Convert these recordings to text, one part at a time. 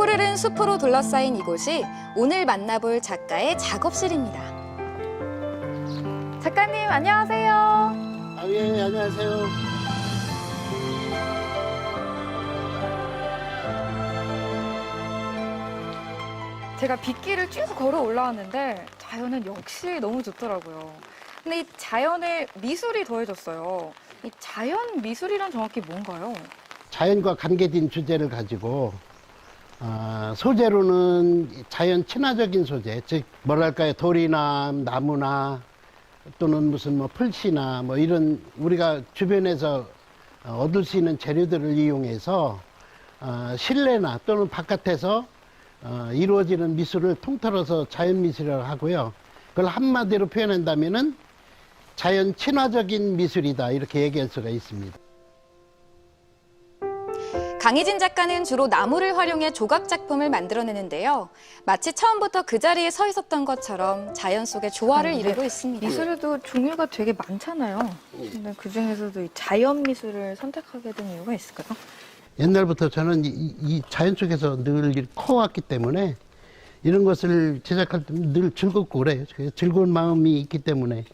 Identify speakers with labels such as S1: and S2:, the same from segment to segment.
S1: 푸르른 숲으로 둘러싸인 이곳이 오늘 만나볼 작가의 작업실입니다. 작가님, 안녕하세요.
S2: 예, 안녕하세요.
S1: 제가 빗길을 쭉 걸어 올라왔는데 자연은 역시 너무 좋더라고요. 근데 이 자연에 미술이 더해졌어요. 이 자연 미술이란 정확히 뭔가요?
S2: 자연과 관계된 주제를 가지고 소재로는 자연 친화적인 소재, 즉 뭐랄까요, 돌이나 나무나 또는 무슨 뭐 풀씨나 뭐 이런 우리가 주변에서 얻을 수 있는 재료들을 이용해서 실내나 또는 바깥에서 이루어지는 미술을 통틀어서 자연 미술이라고 하고요. 그걸 한마디로 표현한다면은 자연 친화적인 미술이다, 이렇게 얘기할 수가 있습니다.
S1: 강희진 작가는 주로 나무를 활용해 조각 작품을 만들어내는데요. 마치 처음부터 그 자리에 서 있었던 것처럼 자연 속의 조화를 이루고 있습니다.
S3: 미술도 종류가 되게 많잖아요. 근데 그 중에서도 이 자연 미술을 선택하게 된 이유가 있을까요?
S2: 옛날부터 저는 이 자연 속에서 늘 커왔기 때문에 이런 것을 제작할 때 늘 즐겁고 그래요. 즐거운 마음이 있기 때문에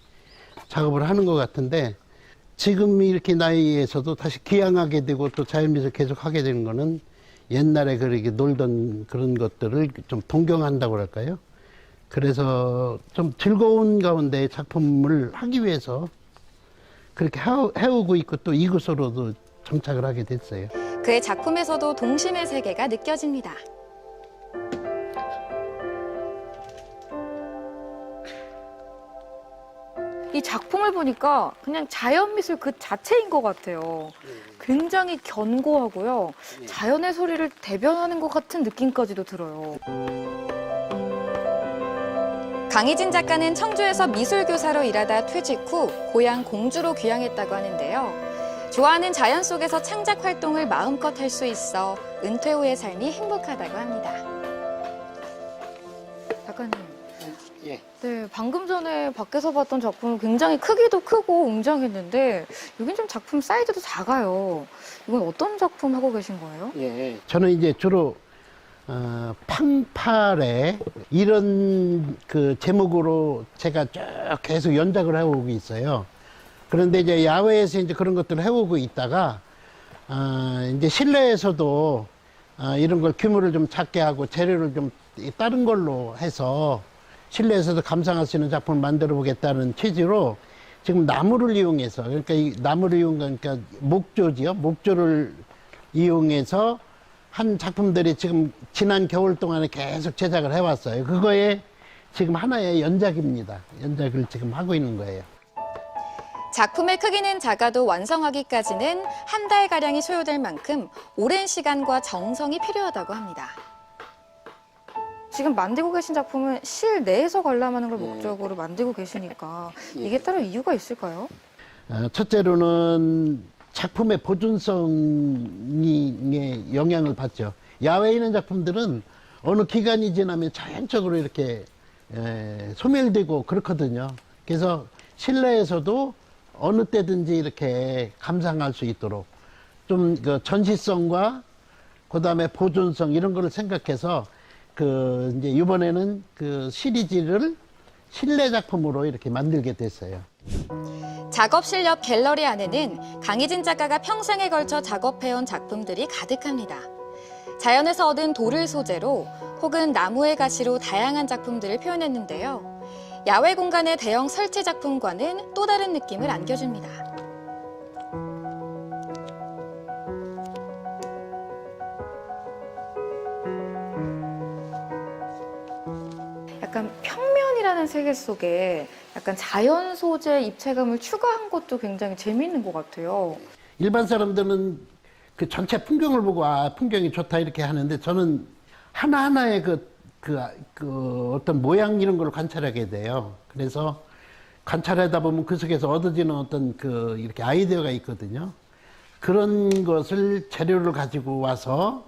S2: 작업을 하는 것 같은데, 지금 이렇게 나이에서도 다시 귀향하게 되고 또 자연미술 계속 하게 되는 거는 옛날에 그렇게 놀던 그런 것들을 좀 동경한다고 할까요? 그래서 좀 즐거운 가운데 작품을 하기 위해서 그렇게 해오고 있고 또 이곳으로도 정착을 하게 됐어요.
S1: 그의 작품에서도 동심의 세계가 느껴집니다.
S3: 이 작품을 보니까 그냥 자연 미술 그 자체인 것 같아요. 굉장히 견고하고요. 자연의 소리를 대변하는 것 같은 느낌까지도 들어요.
S1: 강희진 작가는 청주에서 미술교사로 일하다 퇴직 후 고향 공주로 귀향했다고 하는데요. 좋아하는 자연 속에서 창작 활동을 마음껏 할 수 있어 은퇴 후의 삶이 행복하다고 합니다.
S3: 작가님,
S2: 예.
S3: 네, 방금 전에 밖에서 봤던 작품은 굉장히 크기도 크고 웅장했는데 여긴 좀 작품 사이즈도 작아요. 이건 어떤 작품 하고 계신 거예요?
S2: 예. 저는 이제 주로 팡팔에 이런 그 제목으로 제가 쭉 계속 연작을 해오고 있어요. 그런데 이제 야외에서 이제 그런 것들을 해오고 있다가 이제 실내에서도 이런 걸 규모를 좀 작게 하고 재료를 좀 다른 걸로 해서 실내에서도 감상할 수 있는 작품을 만들어 보겠다는 취지로 지금 나무를 이용해서, 그러니까 이 나무를 이용하니까 목조지요. 목조를 이용해서 한 작품들이 지금 지난 겨울 동안에 계속 제작을 해왔어요. 그거에 지금 하나의 연작입니다. 연작을 지금 하고 있는 거예요.
S1: 작품의 크기는 작아도 완성하기까지는 한 달가량이 소요될 만큼 오랜 시간과 정성이 필요하다고 합니다.
S3: 지금 만들고 계신 작품은 실내에서 관람하는 걸 목적으로 만들고 계시니까 이게 따로 이유가 있을까요?
S2: 첫째로는 작품의 보존성에 영향을 받죠. 야외에 있는 작품들은 어느 기간이 지나면 자연적으로 이렇게 소멸되고 그렇거든요. 그래서 실내에서도 어느 때든지 이렇게 감상할 수 있도록 좀 그 전시성과 그다음에 보존성 이런 거를 생각해서 이제 이번에는 그 시리즈를 실내 작품으로 이렇게 만들게 됐어요.
S1: 작업실 옆 갤러리 안에는 강희진 작가가 평생에 걸쳐 작업해온 작품들이 가득합니다. 자연에서 얻은 돌을 소재로 혹은 나무의 가시로 다양한 작품들을 표현했는데요. 야외 공간의 대형 설치 작품과는 또 다른 느낌을 안겨줍니다.
S3: 약간 평면이라는 세계 속에 약간 자연 소재 입체감을 추가한 것도 굉장히 재미있는 것 같아요.
S2: 일반 사람들은 그 전체 풍경을 보고 풍경이 좋다 이렇게 하는데 저는 하나하나의 그 어떤 모양 이런 걸 관찰하게 돼요. 그래서 관찰하다 보면 그 속에서 얻어지는 어떤 이렇게 아이디어가 있거든요. 그런 것을 재료를 가지고 와서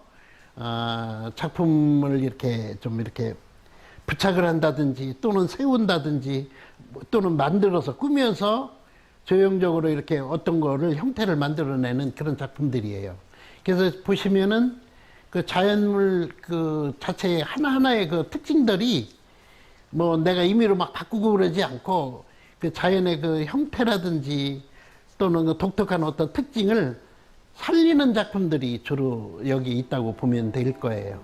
S2: 작품을 이렇게 좀 이렇게 부착을 한다든지 또는 세운다든지 또는 만들어서 꾸며서 조형적으로 이렇게 어떤 거를 형태를 만들어내는 그런 작품들이에요. 그래서 보시면은 그 자연물 그 자체의 하나하나의 그 특징들이 뭐 내가 임의로 막 바꾸고 그러지 않고 그 자연의 그 형태라든지 또는 그 독특한 어떤 특징을 살리는 작품들이 주로 여기 있다고 보면 될 거예요.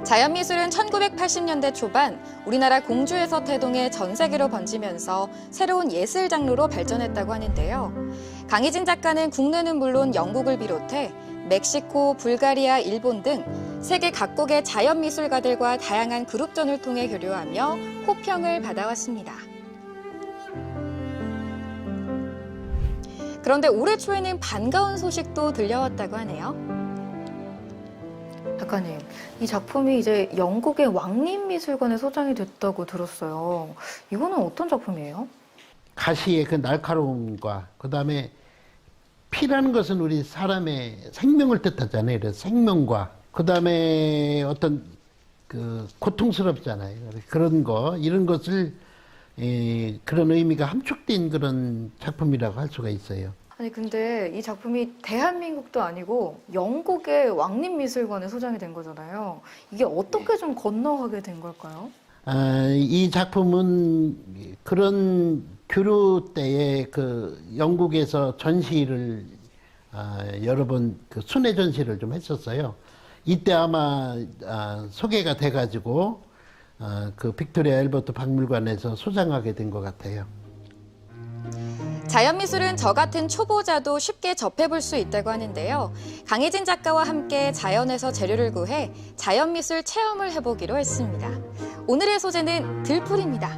S1: 자연미술은 1980년대 초반 우리나라 공주에서 태동해 전 세계로 번지면서 새로운 예술 장르로 발전했다고 하는데요. 강희진 작가는 국내는 물론 영국을 비롯해 멕시코, 불가리아, 일본 등 세계 각국의 자연미술가들과 다양한 그룹전을 통해 교류하며 호평을 받아왔습니다. 그런데 올해 초에는 반가운 소식도 들려왔다고 하네요.
S3: 작가님, 이 작품이 이제 영국의 왕립미술관에 소장이 됐다고 들었어요. 이거는 어떤 작품이에요?
S2: 가시의 그 날카로움과 그다음에 피라는 것은 우리 사람의 생명을 뜻하잖아요. 그래서 생명과 그다음에 어떤 그 고통스럽잖아요. 그런 거 이런 것을 그런 의미가 함축된 그런 작품이라고 할 수가 있어요.
S3: 아니 근데 이 작품이 대한민국도 아니고 영국의 왕립미술관에 소장이 된 거잖아요. 이게 어떻게 좀 건너가게 된 걸까요?
S2: 이 작품은 그런 교류 때에 그 영국에서 전시를 여러 번 그 순회 전시를 좀 했었어요. 이때 아마 소개가 돼가지고 그 빅토리아 앨버트 박물관에서 소장하게 된 것 같아요.
S1: 자연미술은 저 같은 초보자도 쉽게 접해볼 수 있다고 하는데요. 강희진 작가와 함께 자연에서 재료를 구해 자연미술 체험을 해보기로 했습니다. 오늘의 소재는 들풀입니다.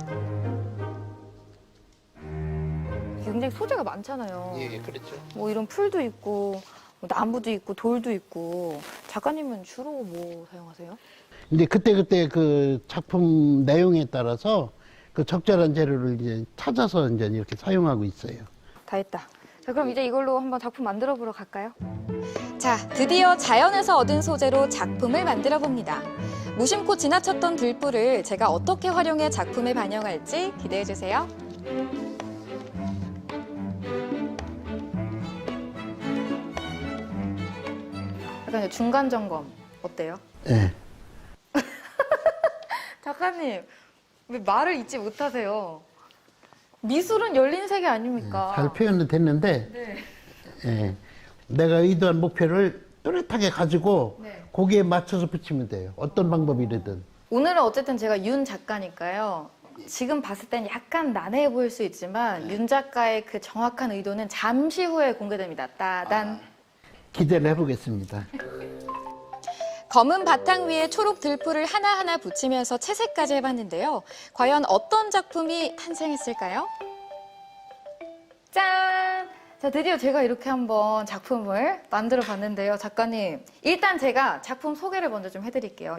S3: 굉장히 소재가 많잖아요.
S2: 예, 그렇죠.
S3: 뭐 이런 풀도 있고 뭐 나무도 있고 돌도 있고 작가님은 주로 뭐 사용하세요?
S2: 근데 그때 그 작품 내용에 따라서 그 적절한 재료를 이제 찾아서 이제 이렇게 사용하고 있어요.
S3: 다 했다. 자, 그럼 이제 이걸로 한번 작품 만들어 보러 갈까요?
S1: 자, 드디어 자연에서 얻은 소재로 작품을 만들어 봅니다. 무심코 지나쳤던 들풀을 제가 어떻게 활용해 작품에 반영할지 기대해 주세요.
S3: 약간 중간 점검 어때요?
S2: 네.
S3: 작가님 왜 말을 잊지 못하세요? 미술은 열린 세계 아닙니까?
S2: 잘 표현은 됐는데
S3: 네.
S2: 예, 내가 의도한 목표를 뚜렷하게 가지고
S3: 네.
S2: 거기에 맞춰서 붙이면 돼요. 어떤 방법이든.
S3: 오늘은 어쨌든 제가 윤 작가니까요. 지금 봤을 땐 약간 난해해 보일 수 있지만 윤 작가의 그 정확한 의도는 잠시 후에 공개됩니다. 따단.
S2: 기대를 해보겠습니다.
S1: 검은 바탕 위에 초록 들풀을 하나하나 붙이면서 채색까지 해봤는데요. 과연 어떤 작품이 탄생했을까요?
S3: 짠! 자, 드디어 제가 이렇게 한번 작품을 만들어 봤는데요. 작가님, 일단 제가 작품 소개를 먼저 좀 해드릴게요.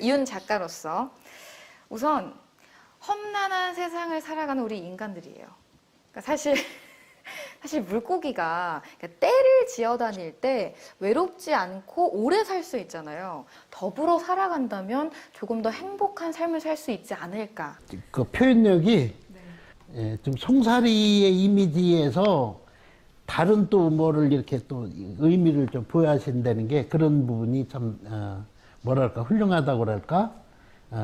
S3: 윤 작가로서. 우선 험난한 세상을 살아가는 우리 인간들이에요. 그러니까 사실 물고기가 떼를 지어 다닐 때 외롭지 않고 오래 살 수 있잖아요. 더불어 살아간다면 조금 더 행복한 삶을 살 수 있지 않을까.
S2: 그 표현력이 예, 좀 송사리의 이미지에서 다른 또 뭐를 이렇게 또 의미를 좀 부여하신다는 게 그런 부분이 참 뭐랄까 훌륭하다고 그럴까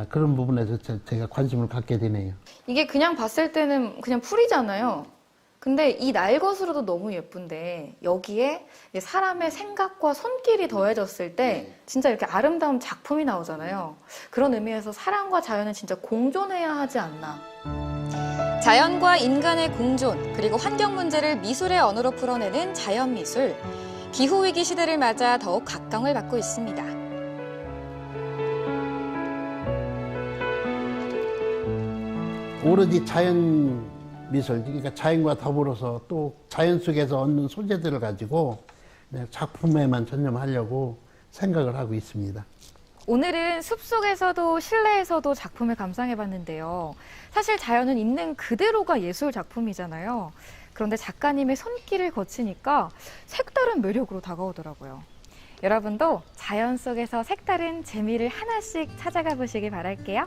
S2: 그런 부분에서 제가 관심을 갖게 되네요.
S3: 이게 그냥 봤을 때는 그냥 풀이잖아요. 근데 이 날것으로도 너무 예쁜데 여기에 사람의 생각과 손길이 더해졌을 때 진짜 이렇게 아름다운 작품이 나오잖아요. 그런 의미에서 사람과 자연은 진짜 공존해야 하지 않나.
S1: 자연과 인간의 공존, 그리고 환경 문제를 미술의 언어로 풀어내는 자연미술. 기후위기 시대를 맞아 더욱 각광을 받고 있습니다.
S2: 오로지 자연 미술, 그러니까 자연과 더불어서 또 자연 속에서 얻는 소재들을 가지고 그냥 작품에만 전념하려고 생각을 하고 있습니다.
S3: 오늘은 숲속에서도 실내에서도 작품을 감상해봤는데요. 사실 자연은 있는 그대로가 예술 작품이잖아요. 그런데 작가님의 손길을 거치니까 색다른 매력으로 다가오더라고요. 여러분도 자연 속에서 색다른 재미를 하나씩 찾아가 보시길 바랄게요.